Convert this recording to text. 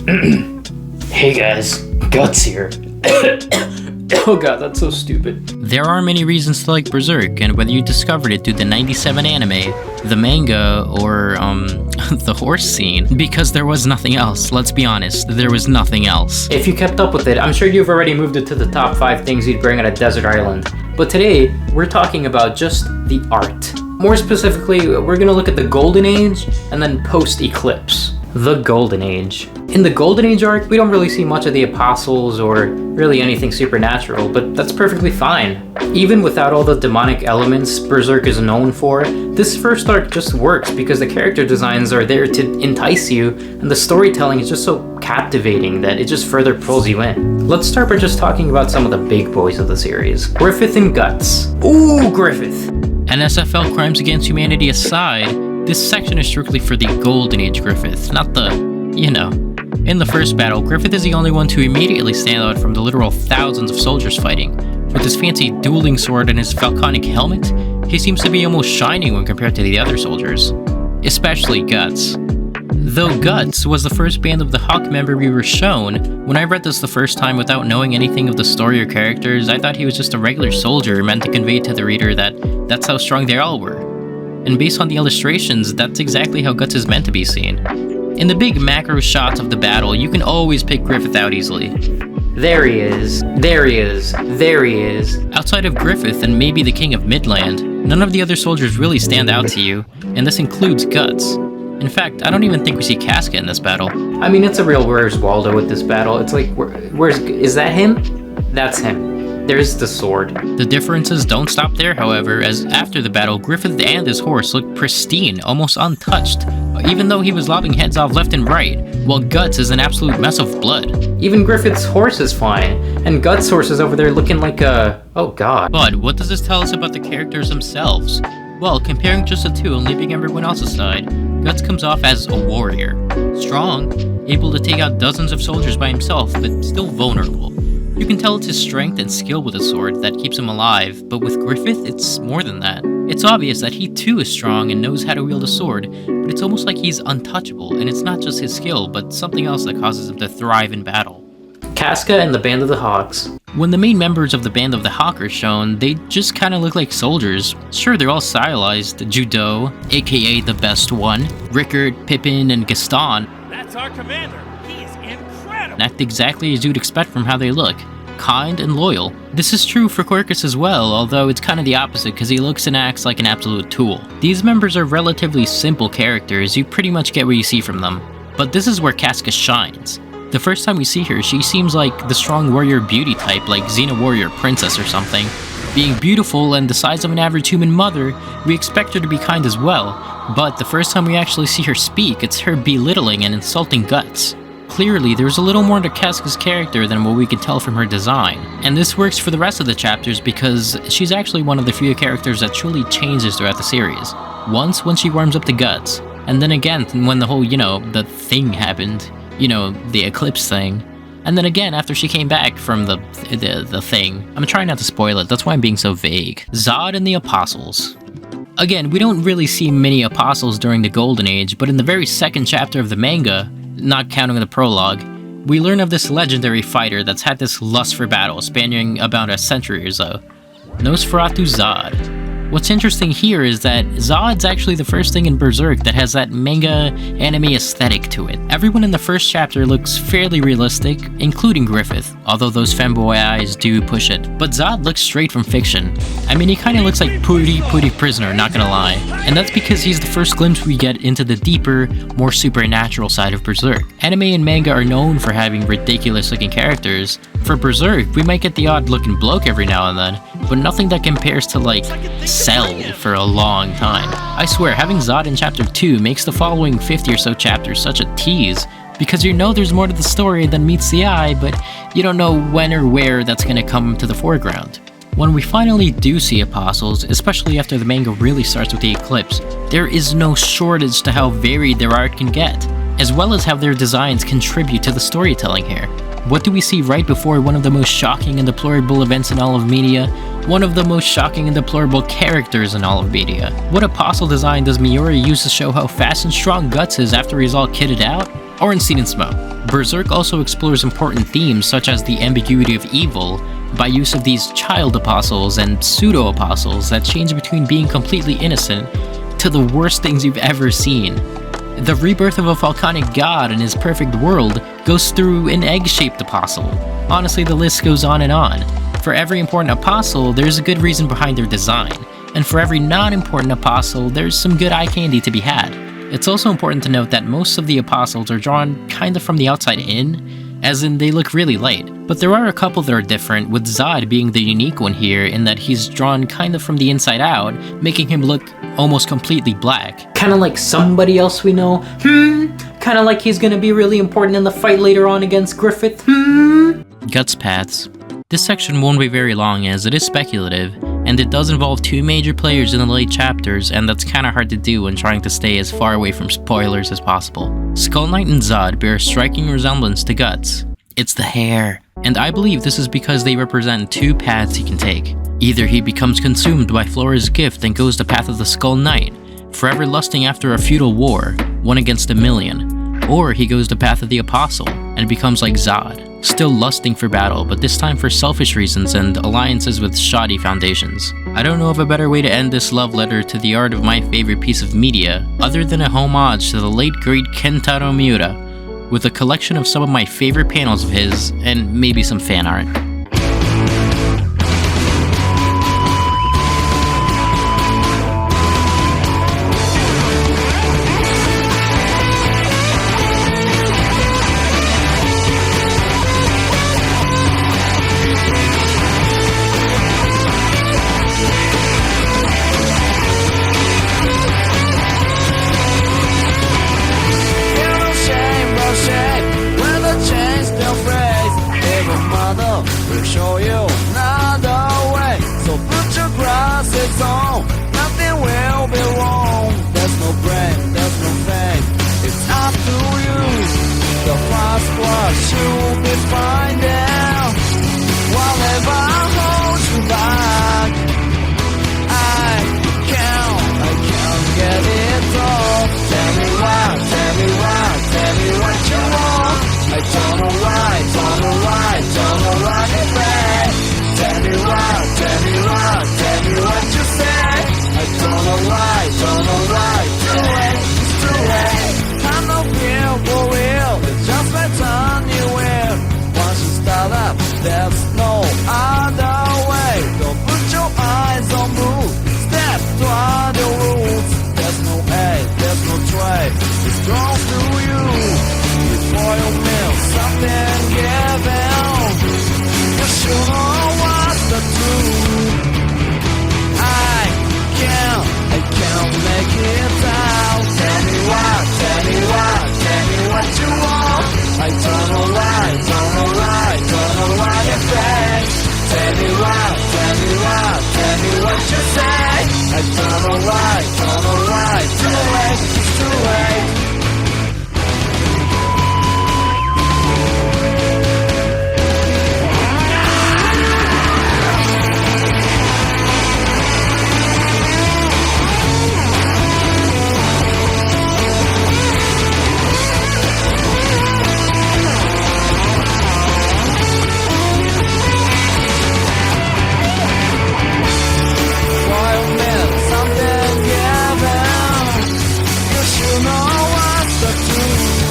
Hey guys, Guts here. Oh god, that's so stupid. There are many reasons to like Berserk, and whether you discovered it through the 97 anime, the manga, or, the horse scene, because there was nothing else. Let's be honest, there was nothing else. If you kept up with it, I'm sure you've already moved it to the top 5 things you'd bring on a desert island. But today, we're talking about just the art. More specifically, we're gonna look at the Golden Age, and then post-Eclipse. The Golden Age. In the Golden Age arc, we don't really see much of the apostles or really anything supernatural, but that's perfectly fine. Even without all the demonic elements Berserk is known for, this first arc just works because the character designs are there to entice you, and the storytelling is just so captivating that it just further pulls you in. Let's start by just talking about some of the big boys of the series. Griffith and Guts. Ooh, Griffith! NSFL crimes against humanity aside, this section is strictly for the Golden Age Griffith, not the, In the first battle, Griffith is the only one to immediately stand out from the literal thousands of soldiers fighting. With his fancy dueling sword and his falconic helmet, he seems to be almost shining when compared to the other soldiers. Especially Guts. Though Guts was the first Band of the Hawk member we were shown, when I read this the first time without knowing anything of the story or characters, I thought he was just a regular soldier meant to convey to the reader that that's how strong they all were. And based on the illustrations, that's exactly how Guts is meant to be seen. In the big macro shots of the battle, you can always pick Griffith out easily. There he is, there he is, there he is. Outside of Griffith and maybe the King of Midland, none of the other soldiers really stand out to you, and this includes Guts. In fact, I don't even think we see Casca in this battle. I mean, it's a real Where's Waldo with this battle. It's like, is that him? That's him. There's the sword. The differences don't stop there, however, as after the battle, Griffith and his horse look pristine, almost untouched, even though he was lopping heads off left and right, while Guts is an absolute mess of blood. Even Griffith's horse is fine, and Guts' horse is over there looking like a... oh god. But what does this tell us about the characters themselves? Well, comparing just the two and leaving everyone else aside, Guts comes off as a warrior. Strong, able to take out dozens of soldiers by himself, but still vulnerable. You can tell it's his strength and skill with a sword that keeps him alive, but with Griffith, it's more than that. It's obvious that he too is strong and knows how to wield a sword, but it's almost like he's untouchable, and it's not just his skill, but something else that causes him to thrive in battle. Casca and the Band of the Hawks. When the main members of the Band of the Hawk are shown, they just kinda look like soldiers. Sure, they're all stylized. Judo, aka the best one, Rickard, Pippin, and Gaston. That's our commander. He's incredible. Act exactly as you'd expect from how they look. Kind and loyal. This is true for Quercus as well, although it's kind of the opposite because he looks and acts like an absolute tool. These members are relatively simple characters, you pretty much get what you see from them. But this is where Casca shines. The first time we see her, she seems like the strong warrior beauty type, like Xena Warrior Princess or something. Being beautiful and the size of an average human mother, we expect her to be kind as well, but the first time we actually see her speak, it's her belittling and insulting Guts. Clearly, there's a little more to Casca's character than what we can tell from her design, and this works for the rest of the chapters because she's actually one of the few characters that truly changes throughout the series. Once when she warms up to Guts, and then again when the whole, the thing happened, the eclipse thing, and then again after she came back from the thing. I'm trying not to spoil it, that's why I'm being so vague. Zod and the Apostles. Again, we don't really see many apostles during the Golden Age, but in the very second chapter of the manga, not counting the prologue, we learn of this legendary fighter that's had this lust for battle spanning about a century or so. Nosferatu Zod. What's interesting here is that Zod's actually the first thing in Berserk that has that manga anime aesthetic to it. Everyone in the first chapter looks fairly realistic, including Griffith, although those femboy eyes do push it. But Zod looks straight from fiction. I mean, he kinda looks like Puri Prisoner, not gonna lie. And that's because he's the first glimpse we get into the deeper, more supernatural side of Berserk. Anime and manga are known for having ridiculous looking characters. For Berserk, we might get the odd looking bloke every now and then, but nothing that compares to like Cell for a long time. I swear, having Zod in chapter 2 makes the following 50 or so chapters such a tease, because there's more to the story than meets the eye, but you don't know when or where that's gonna come to the foreground. When we finally do see apostles, especially after the manga really starts with the eclipse, there is no shortage to how varied their art can get, as well as how their designs contribute to the storytelling here. What do we see right before one of the most shocking and deplorable events in all of media? One of the most shocking and deplorable characters in all of media. What apostle design does Miura use to show how fast and strong Guts is after he's all kitted out? Or in Seed and Smoke? Berserk also explores important themes such as the ambiguity of evil by use of these child apostles and pseudo-apostles that change between being completely innocent to the worst things you've ever seen. The rebirth of a volcanic god in his perfect world goes through an egg-shaped apostle. Honestly, the list goes on and on. For every important apostle, there's a good reason behind their design, and for every non-important apostle, there's some good eye candy to be had. It's also important to note that most of the apostles are drawn kinda from the outside in, as in they look really light. But there are a couple that are different, with Zod being the unique one here in that he's drawn kinda from the inside out, making him look almost completely black. Kinda like somebody else we know? Kinda like he's gonna be really important in the fight later on against Griffith? Guts paths. This section won't be very long as it is speculative, and it does involve two major players in the late chapters, and that's kinda hard to do when trying to stay as far away from spoilers as possible. Skull Knight and Zod bear a striking resemblance to Guts. It's the hair, and I believe this is because they represent two paths he can take. Either he becomes consumed by Flora's gift and goes the path of the Skull Knight, forever lusting after a feudal war, one against a million, or he goes the path of the Apostle and becomes like Zod, still lusting for battle, but this time for selfish reasons and alliances with shoddy foundations. I don't know of a better way to end this love letter to the art of my favorite piece of media, other than a homage to the late great Kentaro Miura, with a collection of some of my favorite panels of his, and maybe some fan art. Show you another way. So put your glasses on. Nothing will be wrong. There's no brain, there's no fame. It's up to you. The first one should be finding. Whatever holds you back, I can't get it all. Tell me why, tell me why, tell me what you want. I don't know why, don't know why, don't know why it back. Tell me why, tell me why, tell me what you say. I don't know why, don't know why. Too late, it's too late. I'm not real for real. It's just my time you will. Once you start up, there's no other way. Don't put your eyes on move. Step to other rules. There's no A, there's no tray. It's drawn through you. Royal milk, something given. You should know what's the truth. I can't make it out. Tell me why, tell me why, tell me what you want. I don't know why, don't know why, don't know why it's bad. Tell me why, tell me why, tell me what you say. I don't know why, don't know why. Too late, it's too late. You should know what's the truth.